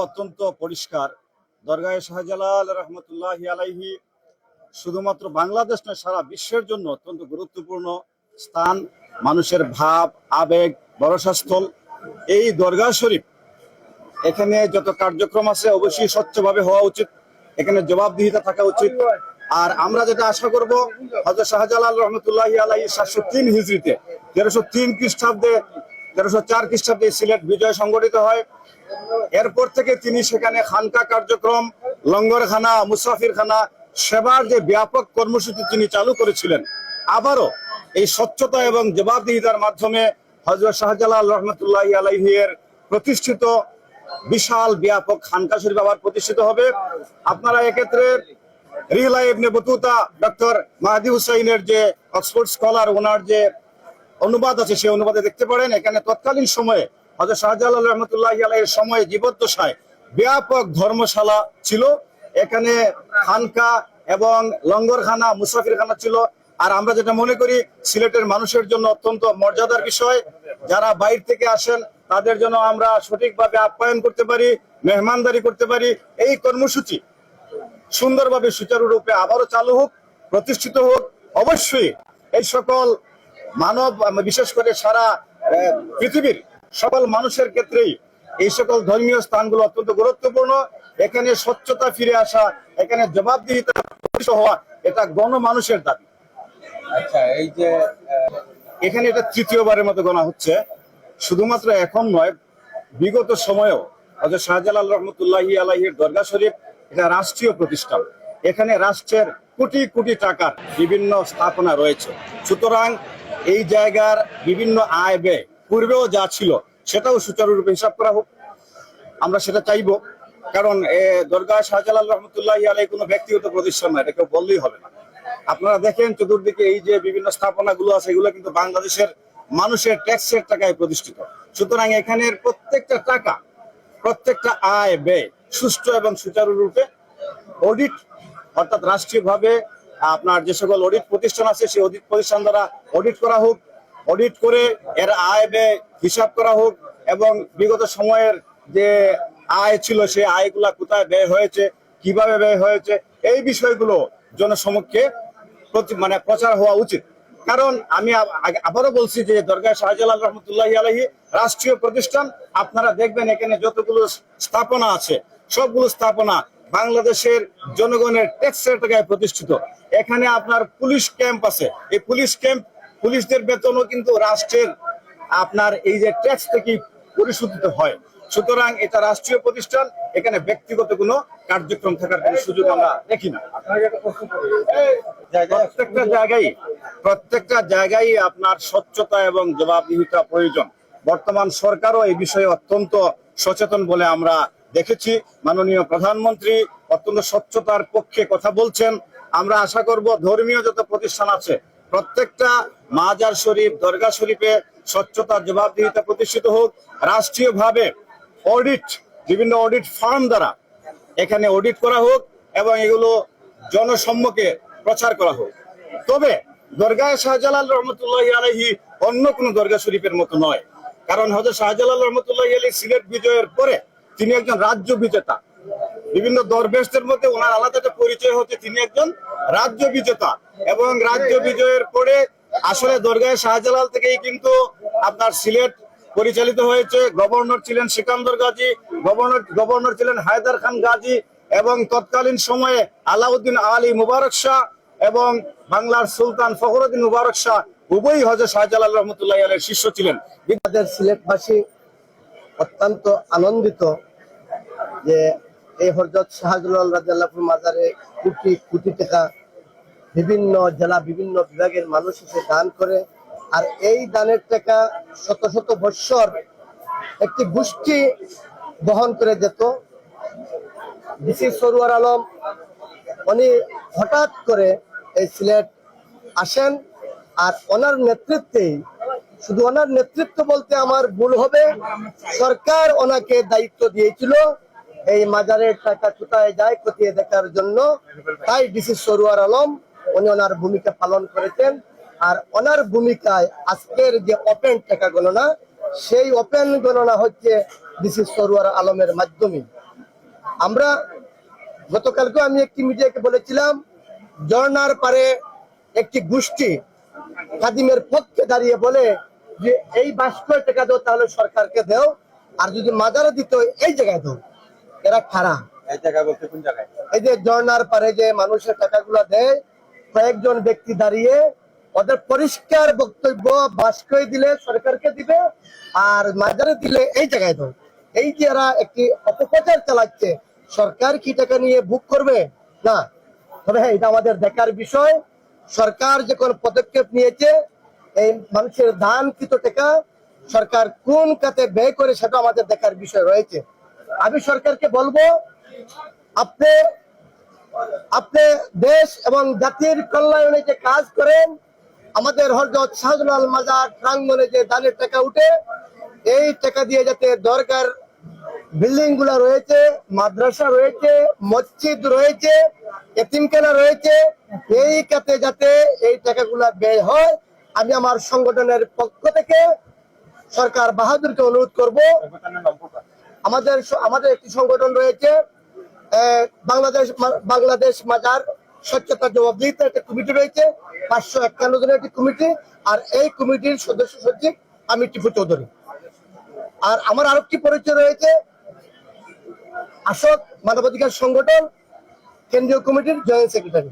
অত্যন্ত পরিষ্কার। দরগায়ে শাহজালাল রহমতুল্লাহি আলাইহি শুধুমাত্র বাংলাদেশ নয়, সারা বিশ্বের জন্য অত্যন্ত গুরুত্বপূর্ণ স্থান, মানুষের ভাব, আবেগ, ভরসাস্থল। এই দরগা শরীফ, এখানে যত কার্যক্রম আছে অবশ্যই স্বচ্ছভাবে হওয়া উচিত, এখানে জবাবদিহিতা থাকা উচিত। আর আমরা যেটা আশা করব, হযরত শাহজালাল রহমতুল্লাহি আলাইহি 703 হিজরিতে 1303 খ্রিস্টাব্দে 1304 খ্রিস্টাব্দে সিলেট বিজয় সংগঠিত হয়। এরপর থেকে তিনি সেখানে খানকা কার্যক্রম, লঙ্গরখানা, মুসাফিরখানা, সেবার যে ব্যাপক কর্মসূচি তিনি চালু করেছিলেন, আবারও এই স্বচ্ছতা এবং জবাবদিহিতার মাধ্যমে হযরত শাহজালাল রহমতুল্লাহি আলাইহি এর প্রতিষ্ঠিত বিশাল ব্যাপক খানকা শরীফ আবার প্রতিষ্ঠিত হবে। আপনারা এক্ষেত্রে রিহলা ইবনে বতুতা, ডক্টর মাহদি হুসাইনের যে অক্সফোর্ড স্কলার, ওনার যে অনুবাদ আছে সেই অনুবাদে দেখতে পারেন, এখানে তৎকালীন সময়ে হযরত শাহজালাল রহমতুল্লাহি আলাইহির সময়ে জীবদ্দশায় ব্যাপক ধর্মশালা ছিল, এখানে খানকা এবং লঙ্গরখানা, মুসাফিরখানা ছিল। আর আমরা যেটা মনে করি সিলেটের মানুষের জন্য অত্যন্ত মর্যাদার বিষয়, যারা বাইরে থেকে আসেন তাদের জন্য আমরা সঠিকভাবে আপ্যায়ন করতে পারি, মেহমানদারি করতে পারি। এই কর্মসূচি সুন্দরভাবে সুচারুরূপে আবারও চালু হোক, প্রতিষ্ঠিত হোক। অবশ্যই এই সকল মানব, বিশেষ করে সারা পৃথিবীর সকল মানুষের ক্ষেত্রেই এই সকল ধর্মীয় স্থানগুলো অত্যন্ত গুরুত্বপূর্ণ। এখানে স্বচ্ছতা ফিরে আসা, এখানে জবাবদিহিতা হওয়া, এটা গণমানুষের দাবি। আচ্ছা, এই যে এখানে এটা তৃতীয়বারের মতো গণা হচ্ছে। শুধুমাত্র এখন নয়, বিগত সময়েও হযরত শাহজালাল রহমতুল্লাহি আলাইহির দরগা শরীফ এটা রাষ্ট্রীয় প্রতিষ্ঠান। এখানে রাষ্ট্রের কোটি কোটি টাকার বিভিন্ন স্থাপনা রয়েছে। সুতরাং এই জায়গার বিভিন্ন আয় ব্যয় পূর্বেও যা ছিল সেটাও সুচারুরূপে হিসাব করা হোক, আমরা সেটা চাইবো। কারণ দরগা শাহজালাল রহমতুল্লাহি আলাইহি কোনো ব্যক্তিগত প্রতিষ্ঠান না, এটা কেউ বললেই হবে না। আপনারা দেখেন চতুর্দিকে এই যে বিভিন্ন স্থাপনাগুলো আছে, এগুলো কিন্তু বাংলাদেশের মানুষের ট্যাক্সের টাকায় প্রতিষ্ঠিত। সুতরাং এখানের প্রত্যেকটা টাকা, প্রত্যেকটা আয় ব্যয় সুষ্ঠু এবং সুচারুরূপে অডিট, অর্থাৎ রাষ্ট্রীয়ভাবে আপনার যে সকল অডিট প্রতিষ্ঠান আছে সেই অডিট প্রতিষ্ঠান দ্বারা অডিট করা হোক, অডিট করে এর আয় ব্যয় হিসাব করা হোক, এবং বিগত সময়ের যে আয় ছিল সেই আয়গুলা কোথায় ব্যয় হয়েছে, কিভাবে ব্যয় হয়েছে, এই বিষয়গুলো জনসমক্ষে প্রচার হওয়া উচিত। কারণ আমি আবারও বলছি যে দরগাহ শাহজালাল রহমতুল্লাহি আলাইহি রাষ্ট্রীয় প্রতিষ্ঠান। আপনারা দেখবেন এখানে যতগুলো স্থাপনা আছে সবগুলো স্থাপনা বাংলাদেশের জনগণের ট্যাক্সের টাকায় প্রতিষ্ঠিত। এখানে আপনার পুলিশ ক্যাম্প আছে, এই পুলিশ ক্যাম্প, পুলিশদের বেতনও কিন্তু রাষ্ট্রের আপনার এই যে ট্যাক্স থেকে পরিশোধিত হয়। সুতরাং এটা রাষ্ট্রীয় প্রতিষ্ঠান, এখানে ব্যক্তিগত কোনো কার্যক্রম থাকার কোনো সুযোগ আমরা দেখি না। প্রত্যেকটা জায়গায় আপনার স্বচ্ছতা এবং জবাবদিহিতা প্রয়োজন। বর্তমান সরকারও এই বিষয়ে অত্যন্ত সচেতন বলে আমরা দেখেছি। মাননীয় প্রধানমন্ত্রী অত্যন্ত স্বচ্ছতার পক্ষে কথা বলছেন। আমরা আশা করব ধর্মীয় যত প্রতিষ্ঠান আছে প্রত্যেকটা মাজার শরীফ, দরগা শরীফে স্বচ্ছতা, জবাবদিহিতা প্রতিষ্ঠিত হোক। রাষ্ট্রীয়ভাবে অডিট, বিভিন্ন অডিট ফার্ম দ্বারা এখানে অডিট করা হোক এবং এগুলো জনসম্মুখে প্রচার করা হোক। তবে দরগায়ে শাহজালাল রহমতুল্লাহি আলাইহি অন্য কোন দরগা শরীফের মতো নয়। কারণ হযরত শাহজালাল রহমতুল্লাহি আলাইহি সিলেট বিজয়ের পরে তিনি একজন রাজ্য বিজেতা। বিভিন্ন দরবেশদের মধ্যে ওনার আলাদা একটা পরিচয় হচ্ছে তিনি একজন রাজ্য বিজেতা। এবং রাজ্য বিজয়ের পরে আসলে দরগায়ে শাহজালাল থেকেই কিন্তু আপনার সিলেট পরিচালিত হয়েছে। গভর্নর ছিলেন সিকান্দর গাজী, গভর্নর ছিলেন হায়দার খান গাজী, এবং তৎকালীন সময়ে আলাউদ্দিন আলী মুবারক শাহ এবং বাংলার সুলতান ফখরুদ্দিন মুবারক শাহ উভয়ই হযরত শাহজালাল রহমতুল্লাহি আলাইহির শিষ্য ছিলেন। আমাদের সিলেটবাসী অত্যন্ত আনন্দিত যে এই হযরত শাহজালাল রাদিয়াল্লাহু মাজারে কোটি কোটি টাকা বিভিন্ন জেলা, বিভিন্ন বিভাগের মানুষ এসে দান করে। আর এই দানের টাকা শত শত বৎসর একটি গোষ্ঠী বহন করে যেত। ডিসি সরওয়ার আলম উনি হঠাৎ করে এই সিলেট আসেন, আর ওনার নেতৃত্বেই, শুধু ওনার নেতৃত্ব বলতে আমার ভুল হবে, সরকার ওনাকে দায়িত্ব দিয়েছিল এই মাজারের টাকা কোথায় যায় খতিয়ে দেখার জন্য। তাই ডিসি সরওয়ার আলম উনি ওনার ভূমিকা পালন করেছেন। আর ওনার ভূমিকায় আজকের যে ওপেন টাকা গণনা, সেই ওপেন গণনা হচ্ছে ডিসি সরওয়ার আলমের মাধ্যমে। আমরা গতকালকে আমি একটি মিডিয়াকে বলেছিলাম, ঝর্ণার পারে একটি গোষ্ঠী খাদিমের পক্ষে দাঁড়িয়ে বলে যে এই 22 টাকা দাও, তাহলে সরকারকে দাও, আর যদি মাজারে দিত এই জায়গায় দাও। এরা খারাপ। এই জায়গায় বলতে কোন জায়গায়? এই যে ঝর্ণার পারে যে মানুষের টাকাগুলো দেয়, কয়েকজন ব্যক্তি দাঁড়িয়ে ওদের পরিষ্কার বক্তব্য, বাস্কয় দিলে সরকারকে দিবে, আর মাজারে দিলে এই জায়গায় দাও। এই যে এরা একটি অপপ্রচার চালাচ্ছে, সরকার কি টাকা নিয়ে বুক করবে না? তবে হ্যাঁ, এটা আমাদের দেখার বিষয়। সরকার যে কোন পদক্ষেপ নিয়েছে, এই মানুষের দানকৃত টাকা সরকার কোন খাতে ব্যয় করে, সেটা আমাদের দেখার বিষয় রয়েছে। আমি সরকারকে বলবো, আপনি আপনি দেশ এবং জাতির কল্যাণে যে কাজ করেন, আমাদের হযরত শাহজালাল মাজার প্রাঙ্গণে যে দানের টাকা উঠে, এই টাকা দিয়ে যাতে দরগার বিল্ডিং গুলা রয়েছে, মাদ্রাসা রয়েছে, মসজিদ রয়েছে, এতিমখানা রয়েছে, এই খাতে যাতে এই টাকাগুলা ব্যয় হয়। আমি আমার সংগঠনের পক্ষ থেকে সরকার বাহাদুরকে অনুরোধ করব, সংগঠনের নাম কোনটা? আমাদের একটি সংগঠন রয়েছে, বাংলাদেশ মাজার স্বচ্ছতা জবাবদিহিতা একটা কমিটি রয়েছে, 551 জনের একটি কমিটি, আর এই কমিটির সদস্য সচিব আমি টিপু চৌধুরী। আর আমার আরেকটি পরিচয় রয়েছে, আশোক মানবাধিকার সংগঠন কেন্দ্রীয় কমিটির জয়েন্ট সেক্রেটারি।